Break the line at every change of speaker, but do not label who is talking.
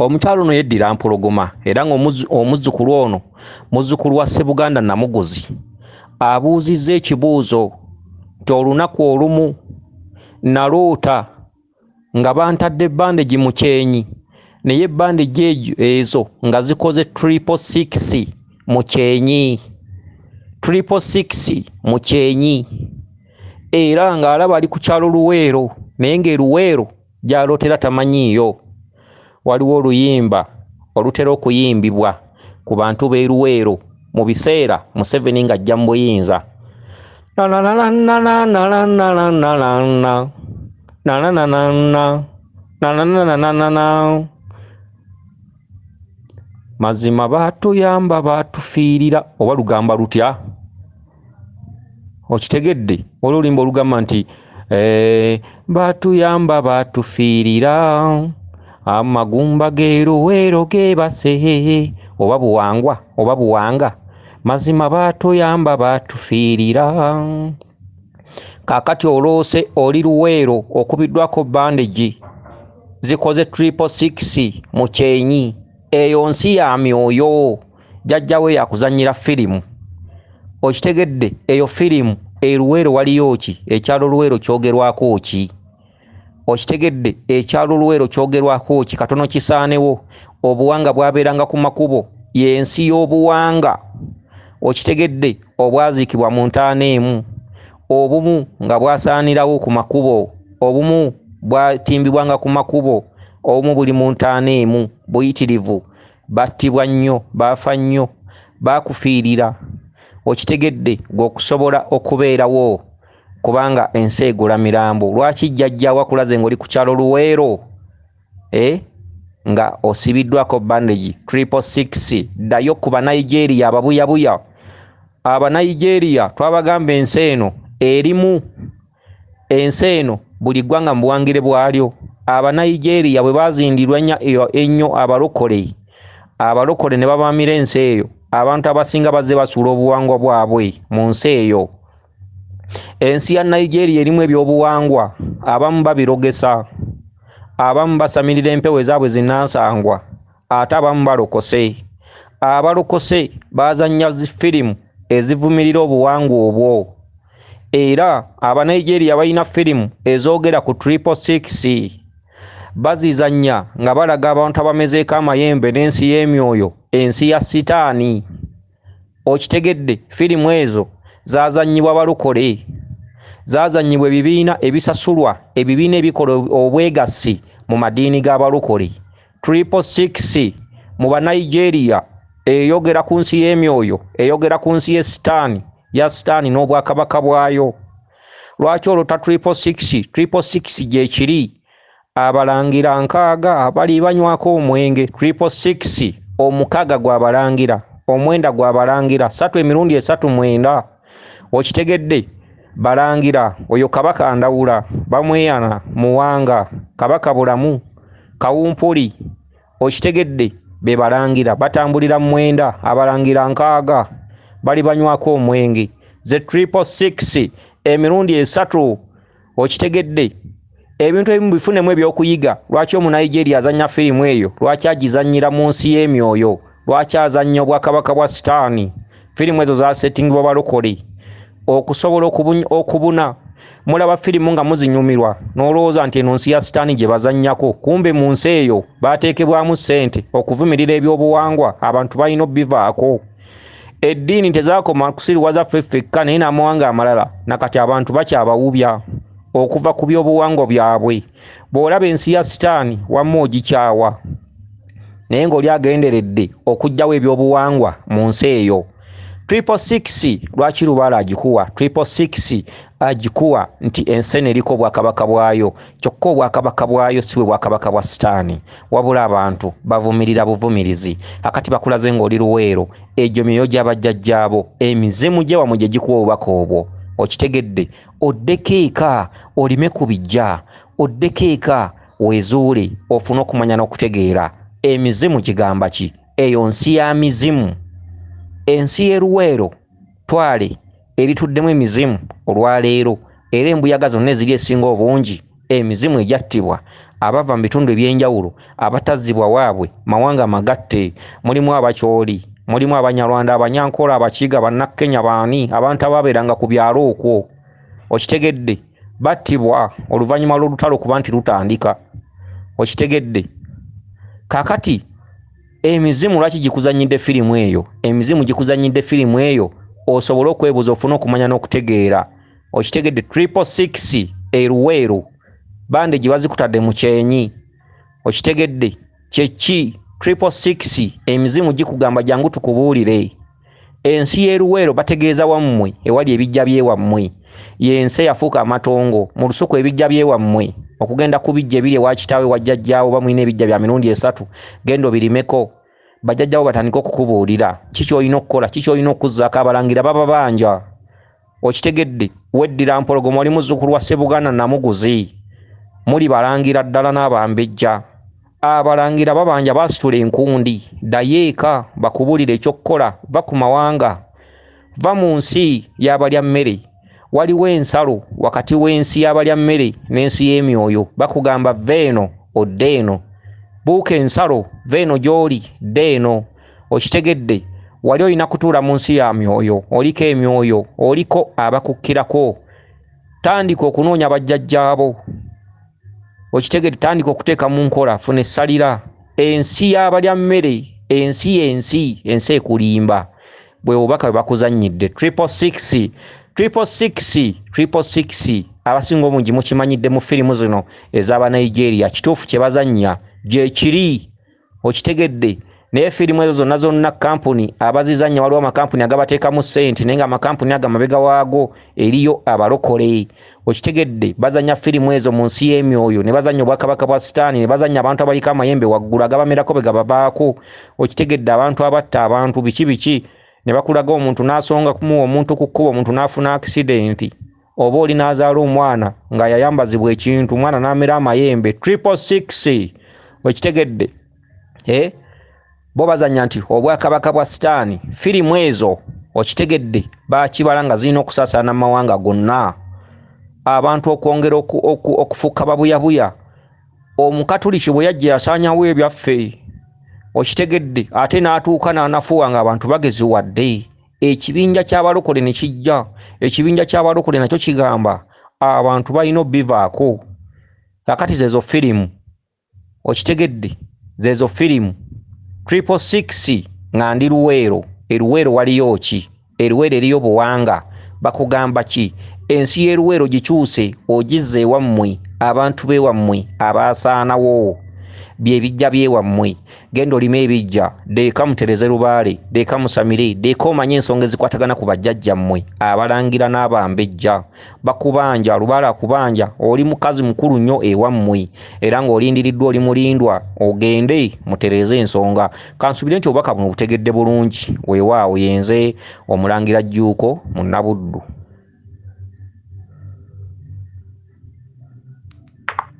omukyalo ono yeddira mpologoma era ng'omuzzukulu ono muzzukulu wa Ssebuganda Namuguzi abuuzizza ekibuuzo nti olunaku olumu naloota nga bantadde bandegi mu kyenyi naye bandegi ezo nga zikoze 666 mu kyenyi 666 mu kyenyi era ng'alaba ali ku kyalo Luweero naye ng'eruweero gy'alootera tamanyiiyo. Waliwo oluyimba olutera okuyimbibwa ku bantu b'e Luweero mu biseera Museveni ng'ajja mu buyinza. Mazima baatuyamba baatufiirira oba lugamba lutya? Okitegedde olulumba olugamba nti baatuyamba baatufiirira amagumba g'e Luweero geebase oba buwanga mazima baatuyamba baatufiirira. Kaakati oloose oli Luweero okubiddwako bandegi zikoze 666 mu kyenyi. Eyo nsi ya myoyo, jjajjawe yakuzannyira firimu. Okitegedde eyo firimu e Luweero waliyo ki? Ekyalo Luweero kyogerwako ki? Okitegedde ekyalo Luweero kyogerwako ki? Katono kisaanewo. Obuwanga bwabeeranga ku makubo, y'ensi y'obuwanga. Okitegedde obwaziikibwa mu ntaana emu, obumu nga bwasaanirawo ku makubo, obumu bwatimbibwanga ku makubo, obumu buli mu ntaana emu. Buyitirivu, battibwa nnyo, baafa nnyo, baakufiirira. Okitegedde gwe okusobola okubeerawo kubanga ensi egula mirambo. Lwaki jjajja wakulaze ng'oli ku kyalo Luweero nga osibiddwako bandegi 666? Ddayo ku Banigeria ababuyabuya. Abanigeria twabagamba ensi eno erimu, ensi eno buli ggwanga mu buwangire bwalyo. Abanigeria bwe bazindirwa ennyo abalokole ne babamira ensi eyo, abantu abasinga bazze basuula obuwangwa bwabwe mu nsi eyo. Ensi ya Nigeria erimu ebyobuwangwa, abamu babirogesa, abamu basamirira empewo ezaabwe zinnansangwa, ate abamu balokose. Abalokose bazannya firimu ezivumirira obuwangwa obwo. Era Abanigeria balina firimu ezoogera ku 666. Bazizannya nga balaga abantu abamezeeko amayembe n'ensi y'emyoyo, ensi ya sitaani. Okitegedde firimu ezo zaazannyibwa balokole, zaazannyibwa ebibiina ebisasulwa, ebibiina ebikola obwegassi mu madiini g'abalokole. 666 mu Banigeria eyogera ku nsi y'emyoyo, eyogera ku nsi y'esitaani, ya sitaani n'obwakabaka bwayo. Lwaki olota 666? 666 gye kiri abalangira nkaaga bali banywako omwenge. 666 omukaaga gw'abalangira, omwenda gw'abalangira, 3 emirundi 3 mwenda. Okitegedde balangira oyo kabaka Ndawula, bamweyana Muwanga, kabaka Bulamu, Kawumpuli. Okitegedde be balangira batambulira mwenda, abalangira nkaaga bali banywako omwenge. Ze 666 emirundi 3. Okitegedde ebintu ebimu bifunemu ebyokuyiga. Lwaki Omunigeria azannya firimu eyo? Lwaki agizannyira mu nsi y'emyoyo? Lwaki azannya obwakabaka bwa sitaani? Firimu ezo zasetingibwa balokole okusobola okubuna. Mulaba firimu nga muzinyumirwa n'olowooza nti eno nsi ya sitaani gye bazannyako, kumbe mu nsi eyo baateekebwamu ssente okuvumirira ebyobuwangwa. Abantu balina obbivaako. Eddiini tezaakoma kusiriwaza ffeffekka naye n'amawanga amalala nakati abantu bakyabawubya okuva ku byobuwangwa byabwe. Bw'olaba ensi ya sitaani wamma ogikyawa, naye ng'oli agenderedde okuggyawo ebyobuwangwa mu nsi eyo. 666 lwaki Lubaale agikuwa? 666 agikuwa nti ensi eno eriko obwakabaka bwayo, kyokka obwakabaka bwayo si bwe bwakabaka bwa sitaani, wabula abantu bavumirira buvumirizi. Akati bakulaze ng'oli Luweero, egyo myoyo gy'abajjajjaabo, emizimu gye wamwe gye gikuwa obubaka obwo. Okitegedde oddeko eka olime ku bijja, oddeko eka weezuule ofune okumanya n'okutegeera emizimu kigamba ki. Eyo nsi ya mizimu, ensi y'e Luweero twale erituddemu emizimu olwaleero, era embuyaga zonna eziri esinga obungi emizimu egyattibwa abava mu bitundu ebyenjawulo abatazzibwa waabwe mawanga magatte, mulimu abakyoli, mulimu abanyarwanda, abanyankola, abakiga, bannakenya, baani abantu ababeeranga ku byalo okwo, okitegedde, battibwa oluvannyuma lw'olutalo kuba nti lutandika, okitegedde. Kaakati emizimu lwaki gikuzanyidde firimu eyo? Emizimu gikuzanyidde firimu eyo osobole okwebuuza, ofune okumanya n'okutegeera, okitegedde. 666 eruweeru bande gye bazikutadde mu kyenyi, okitegedde. Kyeki 666 emizimu gikugamba jangu tukubuulire. Ensi y'eruweero bategeeza wammwe ewali ebijja byewammwe, y'ensi yafuuka amatongo mu lusuku ebijja byewammwe okugenda kubijja ebiri ewa kitaawe wajjajjaawo bamwina ebijja bya mirundi 3 genda obirimeko bajjajjaawo batandika okukubuulira kiki olina okukola, kiki olina okuzzaako. Abalangira baba banja, okitegedde. Weddira mpologoma oli muzzukulu wa Ssebuganda Namuguzi, muli balangira ddala n'abambejja. Abalangira babanja basitula enkundi, ddayo eka bakubuulire ekyokukola. Va ku mawanga, va mu nsi y'abalya mmere. Waliwo ensalo wakati w'ensi y'abalya mmere n'ensi y'emyoyo. Bakugamba veeno odde eno, buuka ensalo veeno gy'oli dde eno, okitegedde. Wali olina kutuula mu nsi ya myoyo, oliko emyoyo, oliko abakukkirako. Tandika okunoonya bajjajjaabo, okitegedde. Tandika okuteeka mu nkola, funa essalira. Ensi y'abalya mmere, ensi ekulimba. Bwe bubaka bwe bakuzannyidde. 666 abasinga obungi mukimanyidde mu firimu zino ez'aba Nigeria. Kituufu kye bazannya gye kiri, okitegedde. Naye firimu ezo zonna kampuni abazizannya, waliwo amakampuni agabateekamu ssente naye nga amakampuni ago amabega waago eriyo abalokole, okitegedde. Bazannya firimu ezo mu nsi y'emyoyo, ne bazannya obwakabaka bwa Sitaani, ne bazannya abantu abaliko amayembe waggulu agabamerako be gabavaako, okitegedde. Abantu abatta abantu biki ne bakulaga omuntu n'asonga kumuwa omuntu ku kkubo, omuntu n'afuna akisidenti, oba oli n'azaala omwana nga yayambazibwa ekintu, omwana n'amera amayembe. 666 okitegedde. Bo bazanya nti obwakabaka bwa Sitaani. Firimu ezo okitegedde bakibala nga zirina okusaasaana mu mawanga gonna, abantu okwongera okufuuka babuyabuya. Omukatuliki bwe yajja yasaanyawo ebyaffe, okitegedde. Ate n'atuuka n'anafuwa nga abantu bageziwadde. Ekibinja ky'abalokole ne kijja. Ekibinja ky'abalokole nakyo kigamba abantu balina obbivaako. Kakati zezo firimu, okitegedde, zezo firimu. 666 nga ndi Luweero. Eruweero waliyo ki? Eruweero eriyo buwanga. Bakugamba ki? Ensi y'eruweero gikyuse ogizze ewammwe, abantu bewammwe abaasaanawo, bye bijja byewammwe. Genda olime ebijja, deeka mutereze lubaale, deeka musamire, deeka omanye ensonga ezikwatagana ku bajjajjammwe abalangira n'abambejja. Bakubanja, lubaale akubanja, oli mukazi mukulu nnyo ewammwe era ng'olindiriddwa, oli mulindwa, ogende mutereze ensonga. Kansubire nti obubaka buno butegedde bulungi. Weewaawo yenze Omulangira Jjuuko Munnabuddu.